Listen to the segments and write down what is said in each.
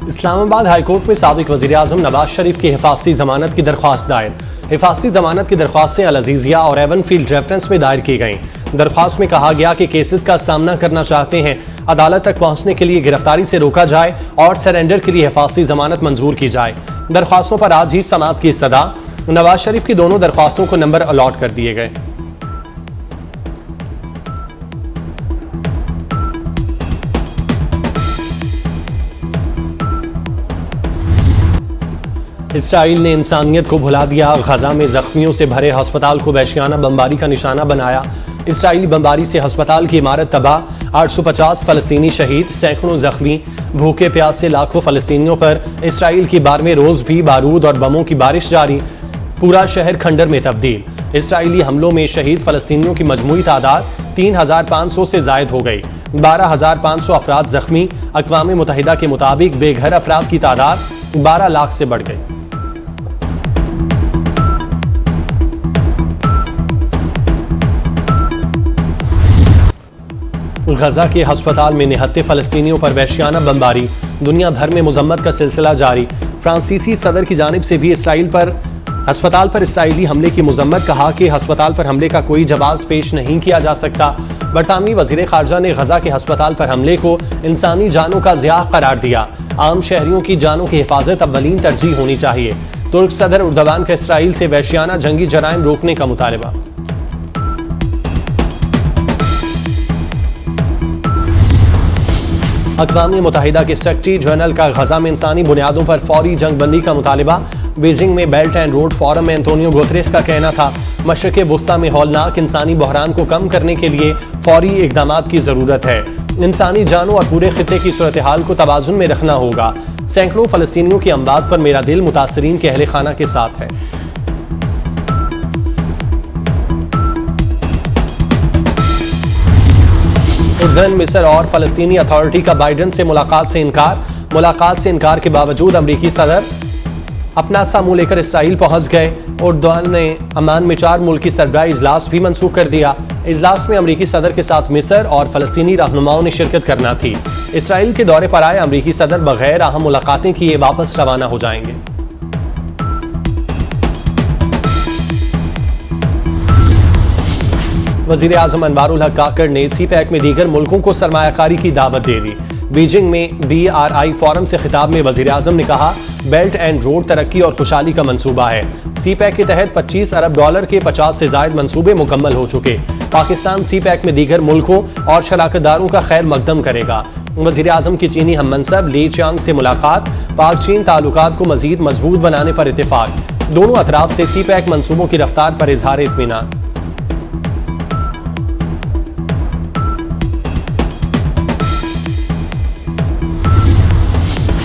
Islamabad high court में साबिक वज़ीर-ए-आज़म नवाज शरीफ की हिफाजती जमानत की दरख्वास्त दायर। हिफाजती जमानत की दरख्वास्तें अल-अज़ीज़िया और एवनफील्ड रेफरेंस में दायर की गईं। दरख्वास्त में कहा गया कि केसेस का सामना करना चाहते हैं, अदालत तक पहुंचने के लिए गिरफ्तारी से रोका जाए और सरेंडर के लिए हिफाजती जमानत मंजूर की जाए। दरख्वास्तों पर आज ही समाअत की सदा। नवाज शरीफ की दोनों दरख्वास्तों को नंबर अलॉट कर दिए गए। इसराइल ने इंसानियत को भुला दिया। गजा में जख्मियों से भरे अस्पताल को वहशियाना बमबारी का निशाना बनाया। इसराइली बमबारी से अस्पताल की इमारत तबाह, 850 फलस्तीनी शहीद, सैकड़ों जख्मी। भूखे प्यासे लाखों फलस्तीनियों पर इसराइल की 12वें रोज भी बारूद और बमों की बारिश जारी। पूरा शहर खंडर में तब्दील। इसराइली हमलों में शहीद फलस्तीनियों की मजमूई तादाद 3500 से जायद हो गई। 12500 अफराद जख्मी। अक़वाम मुत्तहिदा के मुताबिक बेघर अफराद की तादाद 12 लाख से बढ़ गई। गजा के अस्पताल में निहत्ते फलस्तीनियों पर वहशियाना बमबारी। दुनिया भर में मुजम्मत का सिलसिला जारी। फ्रांसीसी सदर की जानिब से भी अस्पताल पर इसराइली हमले की मुजम्मत। कहा कि अस्पताल पर हमले का कोई जवाब पेश नहीं किया जा सकता। बरतानवी वजीर खारजा ने गजा के अस्पताल पर हमले को इंसानी जानों का ज़िया करार दिया। आम शहरियों की जानों की हिफाजत अव्वलीन तरजीह होनी चाहिए। तुर्क सदर उर्दवान का इसराइल से वहशियाना जंगी जराइम रोकने का मुतालबा। अक़वाम मुत्तहिदा के सेक्रेटरी जनरल का गजा में इंसानी बुनियादों पर फौरी जंग बंदी का मुतालबा। बीजिंग में बेल्ट एंड रोड फोरम में एंटोनियो गुतेरेस का कहना था, मशरिक़ वुस्ता में हौलनाक इंसानी बहरान को कम करने के लिए फौरी इक़दामात की ज़रूरत है। इंसानी जानों और पूरे खित्ते की सूरत हाल को तवाज़ुन में रखना होगा। सैकड़ों फ़लस्तीनियों की अमवात पर मेरा दिल मुतासरीन के अहले खाना के साथ है। उर्दन, मिस्र और फ़लस्तीनी अथॉरिटी का बाइडन से मुलाकात से इनकार। मुलाकात से इनकार के बावजूद अमरीकी सदर अपना सा मुंह लेकर इसराइल पहुंच गए। उर्दन ने अमान में 4 मुल्की सरबराही इजलास भी मनसूख कर दिया। इजलास में अमरीकी सदर के साथ मिस्र और फ़लस्तीनी रहनुमाओं ने शिरकत करना थी। इसराइल के दौरे पर आए अमरीकी सदर बगैर अहम मुलाकातें किए वापस रवाना हो जाएंगे। वज़ीर-ए-आज़म अनवारुल हक काकड़ ने सीपैक में दीगर मुल्कों को सरमायाकारी की दावत दे दी। बीजिंग में BRI फोरम से खिताब में वज़ीर-ए-आज़म ने कहा, बेल्ट एंड रोड तरक्की और खुशहाली का मंसूबा है। सीपैक के तहत $25 अरब के 50 से ज़ायद मंसूबे मुकम्मल हो चुके। पाकिस्तान सीपैक में दीगर मुल्कों और शराकतदारों का खैर मकदम करेगा। वज़ीर-ए-आज़म की चीनी हम मनसब ली चियांग से मुलाकात। पाक चीन ताल्लुकात को मज़ीद मजबूत बनाने पर इत्तेफाक। दोनों अतराफ से सीपैक मंसूबों की रफ्तार पर इजहार इत्मीनान।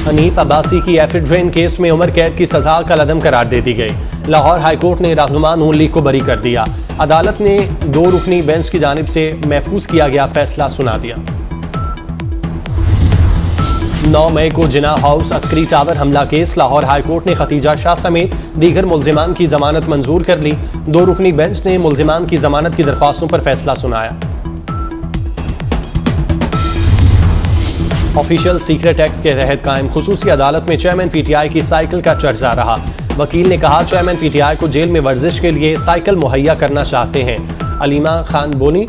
हनीफ अब्बासी की एफिड्रेन केस में उम्र कैद की सजा कलअदम करार दे दी गई। लाहौर हाईकोर्ट ने रहनुमा नून लीग को बरी कर दिया। अदालत ने 2 रुकनी बेंच की जानिब से महफूज किया गया फैसला सुना दिया। 9 मई को जिना हाउस अस्करी टावर हमला केस। लाहौर हाईकोर्ट ने खतीजा शाह समेत दीगर मुल्जिमान की जमानत मंजूर कर ली। 2 रुकनी बेंच ने मुल्जिमान की जमानत की दरख्वास्तों पर फैसला सुनाया। ऑफिशियल सीक्रेट एक्ट के तहत कायम खुसूसी अदालत में चेयरमैन PTI की साइकिल का चर्चा रहा। वकील ने कहा, चेयरमैन PTI को जेल में वर्जिश के लिए साइकिल मुहैया करना चाहते हैं। अलीमा खान बोनी,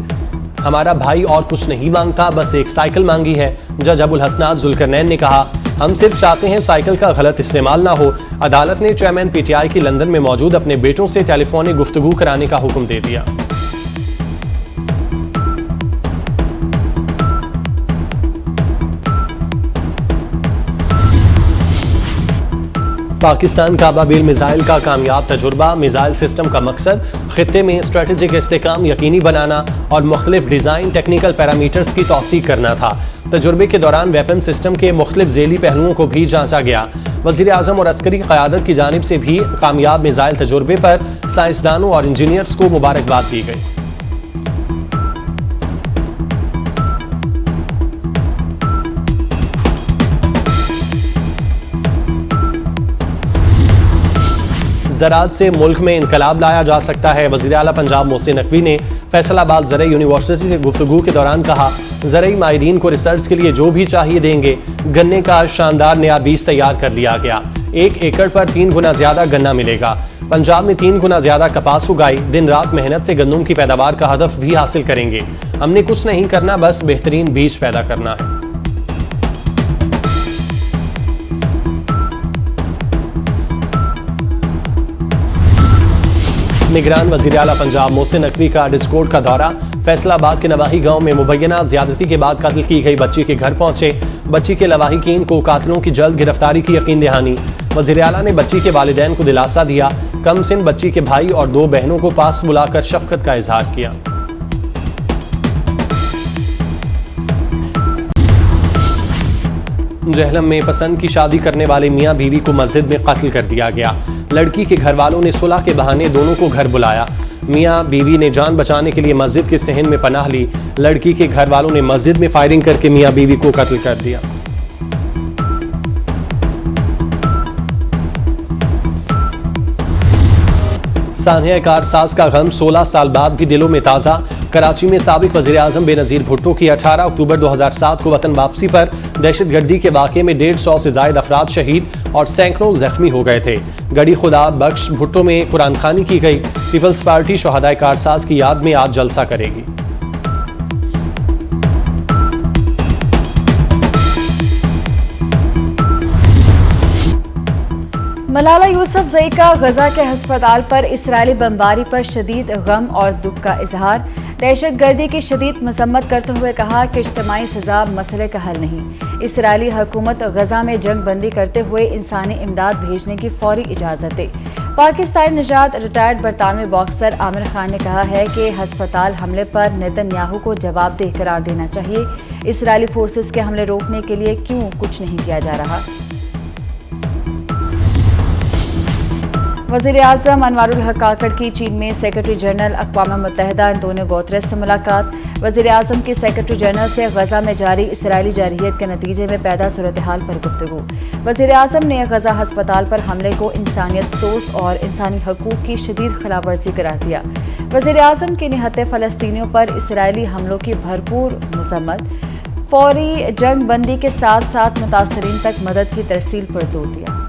हमारा भाई और कुछ नहीं मांगता, बस एक साइकिल मांगी है। जज अबुल हसनात जुल्करनैन ने कहा, हम सिर्फ चाहते हैं साइकिल का गलत इस्तेमाल ना हो। अदालत ने चेयरमैन PTI की लंदन में मौजूद अपने बेटों से टेलीफोनिक गुफ्तगू कराने का हुक्म दे दिया। पाकिस्तान का अबाबिल मिसाइल का कामयाब तजुर्बा। मिसाइल सिस्टम का मकसद खित्ते में स्ट्रेटेजिक इस्तेकाम यकीनी बनाना और मुख्तलिफ डिज़ाइन टेक्निकल पैरामीटर्स की तौसीक करना था। तजुर्बे के दौरान वेपन सिस्टम के मुख्तलिफ ज़ेली पहलुओं को भी जांचा गया। वज़ीर-ए-आज़म और अस्करी क़यादत की जानिब से भी कामयाब मिसाइल तजुर्बे पर साइंसदानों और इंजीनियर्स को मुबारकबाद दी गई। ज़राअत से मुल्क में इनकलाब लाया जा सकता है। वज़ीर आला पंजाब मोहसिन नकवी ने फैसलाबाद ज़राई यूनिवर्सिटी से गुफ्तगू के दौरान कहा, ज़रई माहिरीन को रिसर्च के लिए जो भी चाहिए देंगे। गन्ने का शानदार नया बीज तैयार कर लिया गया। 1 एकड़ पर 3 गुना ज्यादा गन्ना मिलेगा। पंजाब में 3 गुना ज्यादा कपास उगाई। दिन रात मेहनत से गंदम की पैदावार का हदफ भी हासिल करेंगे। हमने कुछ नहीं करना, बस बेहतरीन बीज पैदा करना है। निगरान वज़ीर आला पंजाब मोहसिन नकवी का डिस्कोर्ट का दौरा। फैसलाबाद के नवाही गांव में मुबैना ज्यादती के बाद कत्ल की गई बच्ची के घर पहुंचे। बच्ची के लवाहिकीन को कातिलों की जल्द गिरफ्तारी की यकीन दहानी। वज़ीर आला ने बच्ची के वालिदैन को दिलासा दिया। कम सिन बच्ची के भाई और 2 बहनों को पास बुलाकर शफकत का इजहार किया। जहलम में पसंद की शादी करने वाले मियां बीवी को मस्जिद में कत्ल कर दिया गया। लड़की के घर वालों ने सुलह के बहाने दोनों को घर बुलाया। मियां बीवी ने जान बचाने के लिए मस्जिद के सहन में पनाह ली। लड़की के घर वालों ने मस्जिद में फायरिंग करके मियां बीवी को कत्ल कर दिया। सानिया कारसाज का गम 16 साल बाद भी दिलों में ताज़ा। कराची में साबिक वज़ीर आज़म बेनज़ीर भुट्टो की 18 अक्टूबर 2007 को वतन वापसी पर दहशतगर्दी के वाक़े में 150 से ज़ायद अफराद शहीद और सैकड़ों जख्मी हो गए थे। गड़ी खुदा बख्श भुट्टो में कुरान खानी की गई। पीपल्स पार्टी शहादाए कारसाज की याद में आज जलसा करेगी। मलाला यूसुफजई का गजा के अस्पताल पर इसराइली बमबारी पर शदीद गम और दुख का इजहार। दहशतगर्दी की शदीद मजम्मत करते हुए कहा कि इज्तिमाई सजा मसले का हल नहीं। इसराइली हुकूमत गजा में जंग बंदी करते हुए इंसानी इमदाद भेजने की फौरी इजाज़त दे। पाकिस्तानी निजात रिटायर्ड बरतानवी बॉक्सर आमिर खान ने कहा है कि अस्पताल हमले पर नेतन्याहू को जवाबदेह करार देना चाहिए। इसराइली फोर्सेस के हमले रोकने के लिए क्यों कुछ नहीं किया जा रहा। वज़ीर आज़म अनवारुल हक काकड़ की चीन में सेक्रेटरी जनरल अक़वाम मुत्तहिदा अंतोनियो गुतेरेस से मुलाकात। वज़ीर आज़म की सेक्रेटरी जनरल से गजा में जारी इसराइली जारहियत के नतीजे में पैदा सूरत हाल पर गुफ्तगू। वज़ीर आज़म ने गजा अस्पताल पर हमले को इंसानियत सोस और इंसानी हकूक़ की शदीद खिलाफवर्जी करार दिया। वज़ीर आज़म की निहत्ते फ़लस्तीनियों पर इसराइली हमलों की भरपूर मज़म्मत। फौरी जंग बंदी के साथ साथ मुतासरीन तक मदद की तरसील पर जोर दिया।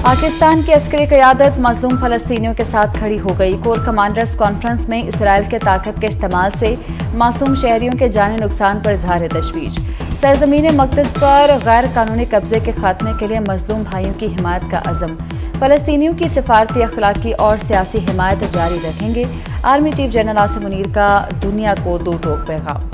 पाकिस्तान की अस्करी क़यादत मज़लूम फ़लस्तीनियों के साथ खड़ी हो गई। कोर कमांडर्स कॉन्फ्रेंस में इसराइल के ताकत के इस्तेमाल से मासूम शहरियों के जानी नुकसान पर इज़हार तशवीश। सरज़मीन मक़दस पर गैर कानूनी कब्जे के खात्मे के लिए मज़लूम भाइयों की हिमायत का अज़म। फ़लस्तीनियों की सिफारती, अखलाकी और सियासी हिमायत जारी रखेंगे। Army chief general Asim Munir का दुनिया को 2 टोक पैगाम।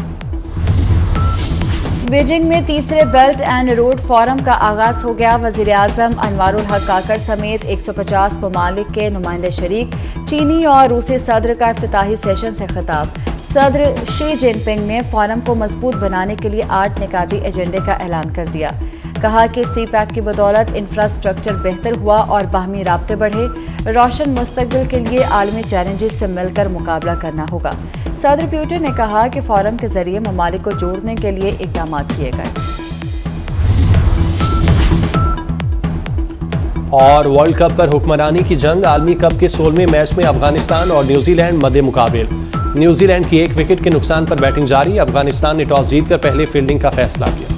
बीजिंग में तीसरे बेल्ट एंड रोड फोरम का आगाज हो गया। वज़ीर आज़म अनवारुल हक काकड़ समेत 150 ममालिक के नुमाइंदे शरीक। चीनी और रूसी सदर का इफ्तिताही सेशन से खिताब। सदर शी जिनपिंग ने फोरम को मजबूत बनाने के लिए 8 निकाती एजेंडे का ऐलान कर दिया। कहा कि सी पैक की बदौलत इंफ्रास्ट्रक्चर बेहतर हुआ और बाहमी राब्ते बढ़े। रोशन मुस्तकबिल के लिए आलमी चैलेंजेस से मिलकर मुकाबला करना होगा। सदर पुतिन ने कहा कि फोरम के जरिए ममालिक को जोड़ने के लिए इक़दाम किए गए। और वर्ल्ड कप पर हुक्मरानी की जंग। आलमी कप के 16वें मैच में अफगानिस्तान और न्यूजीलैंड मद्दे मुकाबिल। न्यूजीलैंड की 1 विकेट के नुकसान पर बैटिंग जारी। अफगानिस्तान ने टॉस जीतकर पहले फील्डिंग का फैसला किया।